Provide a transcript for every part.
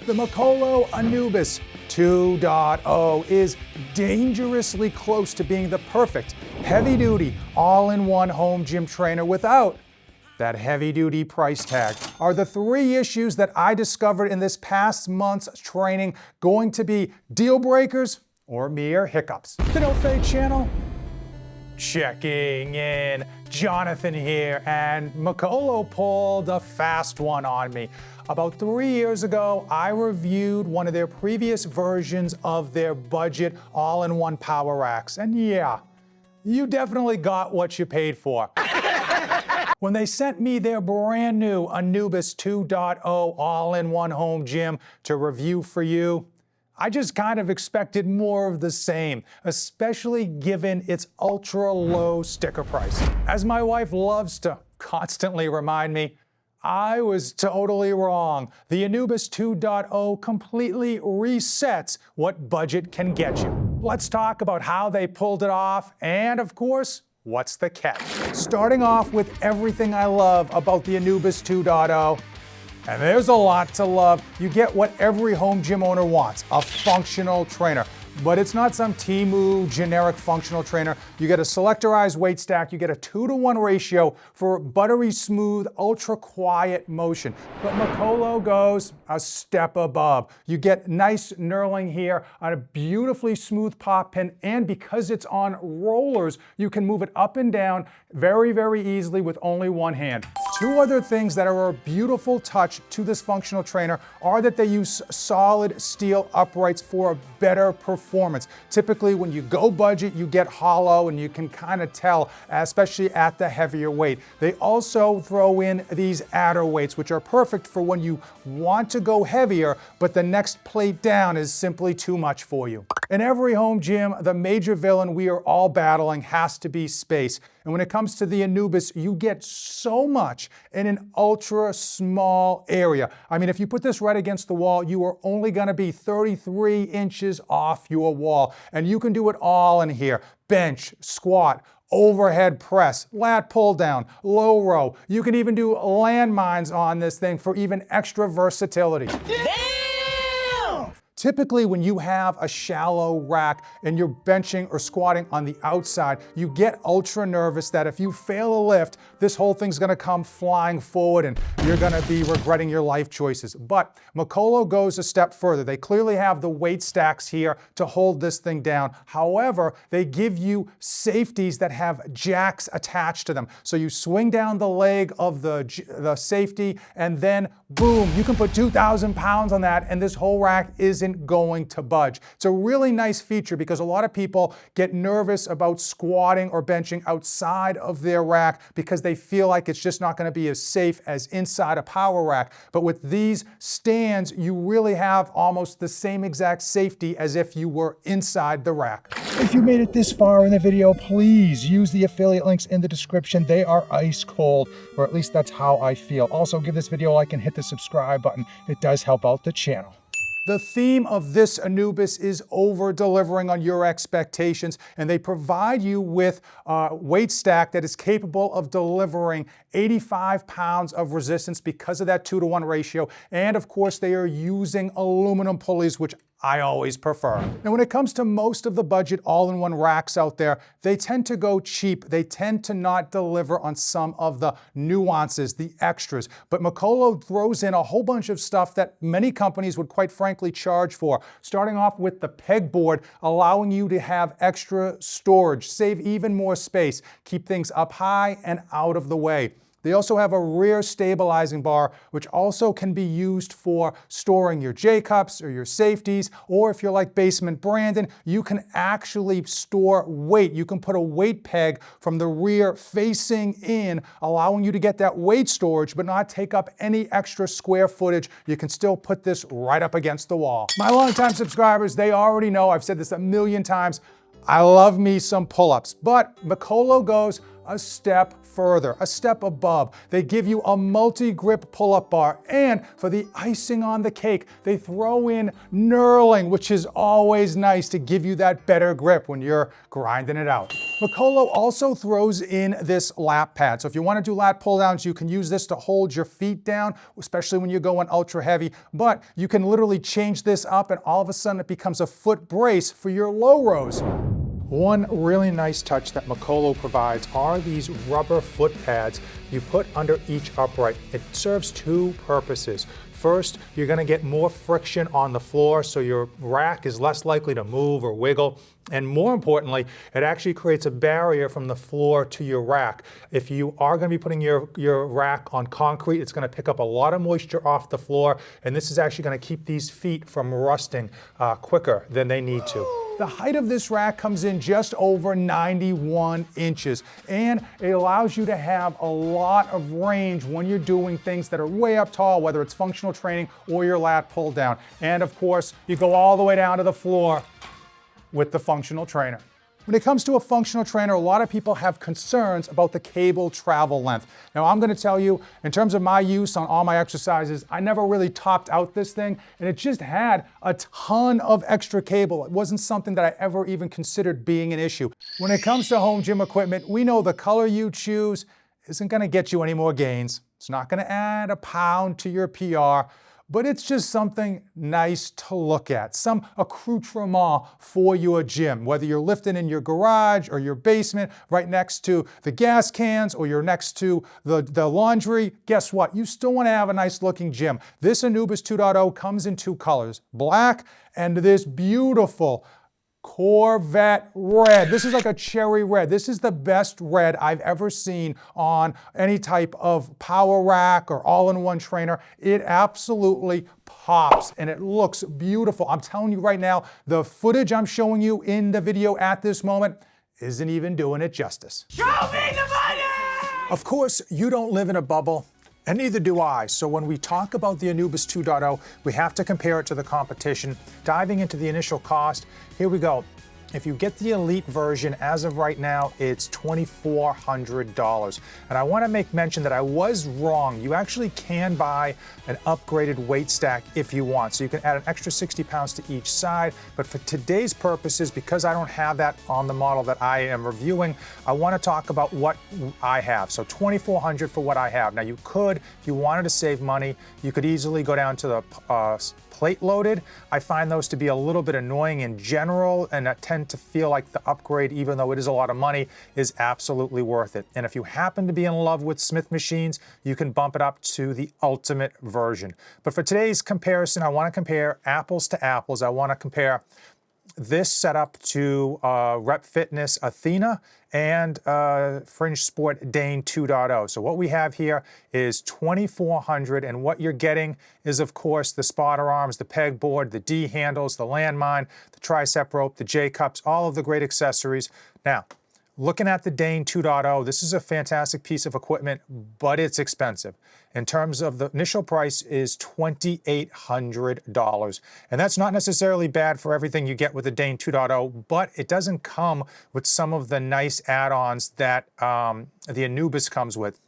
The Mikolo Anubis 2.0 is dangerously close to being the perfect heavy-duty, all-in-one home gym trainer without that heavy-duty price tag. Are the three issues that I discovered in this past month's training going to be deal breakers or mere hiccups? The No Fade channel, checking in. Jonathan here, and Mikolo pulled a fast one on me. About 3 years ago, I reviewed one of their previous versions of their budget all-in-one power racks, and yeah, you definitely got what you paid for. When they sent me their brand new Annubis 2.0 all-in-one home gym to review for you, I just kind of expected more of the same, especially given its ultra low sticker price. As my wife loves to constantly remind me, I was totally wrong. The Annubis 2.0 completely resets what budget can get you. Let's talk about how they pulled it off and, of course, what's the catch. Starting off with everything I love about the Annubis 2.0, and there's a lot to love. You get what every home gym owner wants, a functional trainer. But it's not some Temu generic functional trainer. You get a selectorized weight stack, you get a 2-to-1 ratio for buttery smooth, ultra quiet motion. But Mikolo goes a step above. You get nice knurling here on a beautifully smooth pop pin, and because it's on rollers, you can move it up and down very, very easily with only one hand. Two other things that are a beautiful touch to this functional trainer are that they use solid steel uprights for a better performance. Typically, when you go budget, you get hollow, and you can kind of tell, especially at the heavier weight. They also throw in these adder weights, which are perfect for when you want to go heavier, but the next plate down is simply too much for you. In every home gym, the major villain we are all battling has to be space. And when it comes to the Annubis, you get so much in an ultra small area. I mean, if you put this right against the wall, you are only gonna be 33 inches off your wall. And you can do it all in here. Bench, squat, overhead press, lat pull down, low row. You can even do landmines on this thing for even extra versatility. Typically, when you have a shallow rack and you're benching or squatting on the outside, you get ultra nervous that if you fail a lift, this whole thing's gonna come flying forward and you're gonna be regretting your life choices. But Mikolo goes a step further. They clearly have the weight stacks here to hold this thing down. However, they give you safeties that have jacks attached to them. So you swing down the leg of the safety, and then boom, you can put 2,000 pounds on that, and this whole rack isn't going to budge. It's a really nice feature because a lot of people get nervous about squatting or benching outside of their rack because they feel like it's just not going to be as safe as inside a power rack. But with these stands, you really have almost the same exact safety as if you were inside the rack. If you made it this far in the video, please use the affiliate links in the description. They are ice cold, or at least that's how I feel. Also, give this video a like and hit the subscribe button. It does help out the channel. The theme of this Annubis is over-delivering on your expectations, and they provide you with a weight stack that is capable of delivering 85 pounds of resistance because of that 2-to-1 ratio, and of course they are using aluminum pulleys, which I always prefer. Now, when it comes to most of the budget all-in-one racks out there, they tend to go cheap. They tend to not deliver on some of the nuances, the extras. But Mikolo throws in a whole bunch of stuff that many companies would quite frankly charge for. Starting off with the pegboard, allowing you to have extra storage, save even more space, keep things up high and out of the way. They also have a rear stabilizing bar, which also can be used for storing your J-cups or your safeties, or if you're like Basement Brandon, you can actually store weight. You can put a weight peg from the rear facing in, allowing you to get that weight storage, but not take up any extra square footage. You can still put this right up against the wall. My longtime subscribers, they already know, I've said this a million times, I love me some pull-ups, but Mikolo goes a step further, a step above. They give you a multi-grip pull-up bar, and for the icing on the cake, they throw in knurling, which is always nice to give you that better grip when you're grinding it out. Mikolo also throws in this lap pad. So if you want to do lat pull downs, you can use this to hold your feet down, especially when you're going ultra heavy, but you can literally change this up and all of a sudden it becomes a foot brace for your low rows. One really nice touch that Mikolo provides are these rubber foot pads you put under each upright. It serves two purposes. First, you're going to get more friction on the floor, so your rack is less likely to move or wiggle. And more importantly, it actually creates a barrier from the floor to your rack. If you are going to be putting your rack on concrete, it's going to pick up a lot of moisture off the floor, and this is actually going to keep these feet from rusting quicker than they need to. The height of this rack comes in just over 91 inches, and it allows you to have a lot of range when you're doing things that are way up tall, whether it's functional training or your lat pull down. And of course, you go all the way down to the floor with the functional trainer. When it comes to a functional trainer, a lot of people have concerns about the cable travel length. Now, I'm going to tell you, in terms of my use on all my exercises, I never really topped out this thing, and it just had a ton of extra cable. It wasn't something that I ever even considered being an issue. When it comes to home gym equipment, we know the color you choose isn't going to get you any more gains. It's not going to add a pound to your PR, but it's just something nice to look at, some accoutrement for your gym, whether you're lifting in your garage or your basement, right next to the gas cans, or you're next to the laundry. Guess what? You still want to have a nice looking gym. This Annubis 2.0 comes in two colors, black and this beautiful Corvette red. This is like a cherry red. This is the best red I've ever seen on any type of power rack or all-in-one trainer. It absolutely pops and it looks beautiful. I'm telling you right now, the footage I'm showing you in the video at this moment isn't even doing it justice. Show me the money! Of course, you don't live in a bubble, and neither do I. So when we talk about the Annubis 2.0, we have to compare it to the competition. Diving into the initial cost, here we go. If you get the Elite version, as of right now, it's $2,400. And I want to make mention that I was wrong. You actually can buy an upgraded weight stack if you want. So you can add an extra 60 pounds to each side. But for today's purposes, because I don't have that on the model that I am reviewing, I want to talk about what I have. So $2,400 for what I have. Now you could, if you wanted to save money, you could easily go down to the plate loaded. I find those to be a little bit annoying in general, and I tend to feel like the upgrade, even though it is a lot of money, is absolutely worth it. And if you happen to be in love with Smith machines, you can bump it up to the ultimate version. But for today's comparison, I want to compare apples to apples. I want to compare this setup to Rep Fitness Athena and Fringe Sport Dane 2.0. So what we have here is $2,400, and what you're getting is, of course, the spotter arms, the pegboard, the D handles, the landmine, the tricep rope, the J cups, all of the great accessories. Now, looking at the Dane 2.0, this is a fantastic piece of equipment, but it's expensive. In terms of the initial price is $2,800. And that's not necessarily bad for everything you get with the Dane 2.0, but it doesn't come with some of the nice add-ons that the Annubis comes with.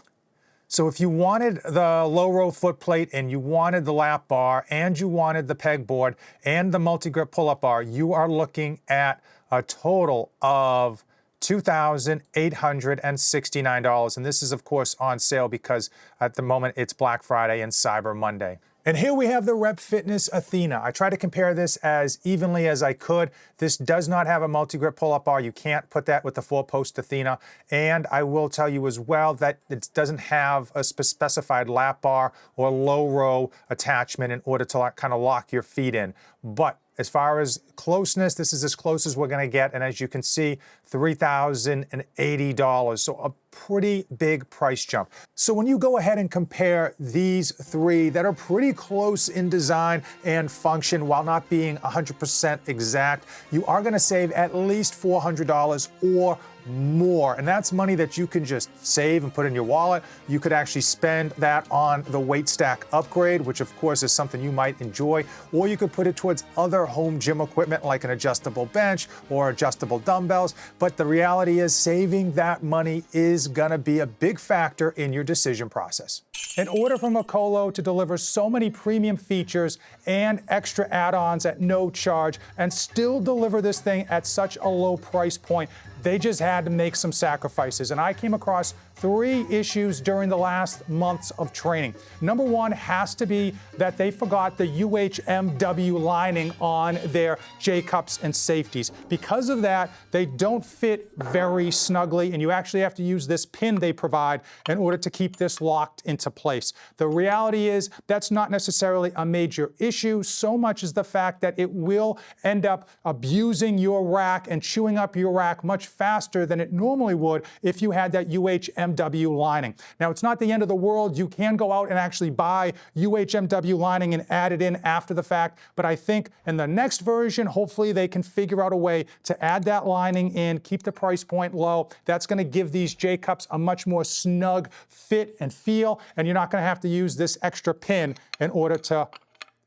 So if you wanted the low row foot plate and you wanted the lap bar and you wanted the pegboard and the multi-grip pull-up bar, you are looking at a total of $2,869. And this is, of course, on sale because at the moment it's Black Friday and Cyber Monday. And here we have the Rep Fitness Athena. I tried to compare this as evenly as I could. This does not have a multi-grip pull-up bar. You can't put that with the 4-post Athena. And I will tell you as well that it doesn't have a specified lap bar or low row attachment in order to kind of lock your feet in. But as far as closeness, this is as close as we're going to get. And as you can see, $3,080. So a pretty big price jump. So when you go ahead and compare these three that are pretty close in design and function while not being 100% exact, you are going to save at least $400 or more. And that's money that you can just save and put in your wallet. You could actually spend that on the weight stack upgrade, which of course is something you might enjoy, or you could put it towards other home gym equipment like an adjustable bench or adjustable dumbbells. But the reality is saving that money is gonna be a big factor in your decision process. In order for Mikolo to deliver so many premium features and extra add-ons at no charge and still deliver this thing at such a low price point, they just had to make some sacrifices. And I came across 3 issues during the last months of training. Number 1 has to be that they forgot the UHMW lining on their J-cups and safeties. Because of that, they don't fit very snugly, and you actually have to use this pin they provide in order to keep this locked into place. The reality is that's not necessarily a major issue, so much as the fact that it will end up abusing your rack and chewing up your rack much faster than it normally would if you had that UHMW lining. Now, it's not the end of the world. You can go out and actually buy UHMW lining and add it in after the fact, but I think in the next version, hopefully they can figure out a way to add that lining in, keep the price point low. That's going to give these J-cups a much more snug fit and feel, and you're not going to have to use this extra pin in order to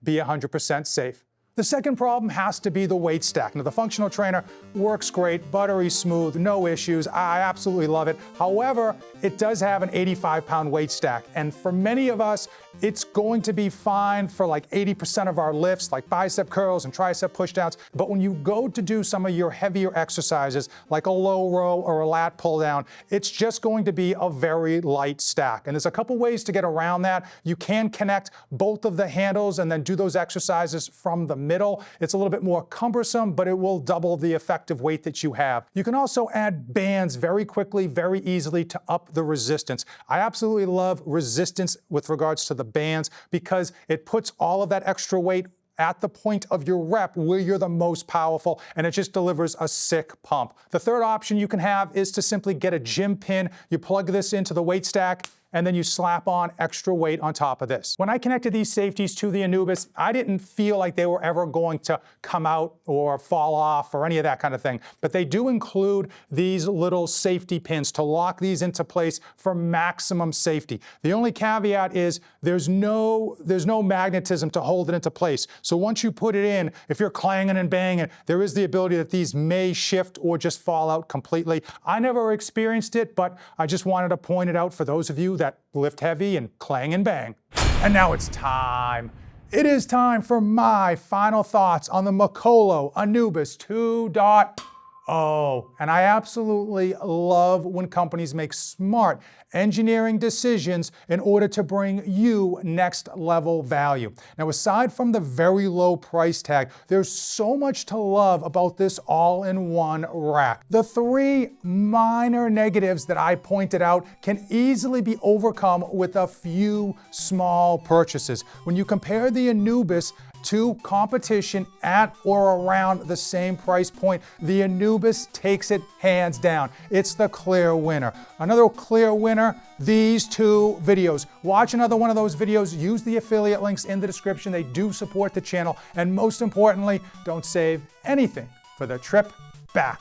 be 100% safe. The second problem has to be the weight stack. Now, the functional trainer works great, buttery smooth, no issues. I absolutely love it. However, it does have an 85-pound weight stack. And for many of us, it's going to be fine for like 80% of our lifts, like bicep curls and tricep pushdowns. But when you go to do some of your heavier exercises, like a low row or a lat pull down, it's just going to be a very light stack. And there's a couple ways to get around that. You can connect both of the handles and then do those exercises from the middle. It's a little bit more cumbersome, but it will double the effective weight that you have. You can also add bands very quickly, very easily to up the resistance. I absolutely love resistance with regards to the bands because it puts all of that extra weight at the point of your rep where you're the most powerful, and it just delivers a sick pump. The third option you can have is to simply get a gym pin. You plug this into the weight stack, and then you slap on extra weight on top of this. When I connected these safeties to the Annubis, I didn't feel like they were ever going to come out or fall off or any of that kind of thing. But they do include these little safety pins to lock these into place for maximum safety. The only caveat is there's no magnetism to hold it into place. So once you put it in, if you're clanging and banging, there is the ability that these may shift or just fall out completely. I never experienced it, but I just wanted to point it out for those of you that lift heavy and clang and bang. And now it's time. It is time for my final thoughts on the Mikolo Anubis 2.0. And I absolutely love when companies make smart engineering decisions in order to bring you next level value. Now, aside from the very low price tag, there's so much to love about this all-in-one rack. The 3 minor negatives that I pointed out can easily be overcome with a few small purchases. When you compare the Annubis to competition at or around the same price point, the Annubis takes it hands down. It's the clear winner. Another clear winner, these 2 videos. Watch another one of those videos, use the affiliate links in the description. They do support the channel. And most importantly, don't save anything for the trip back.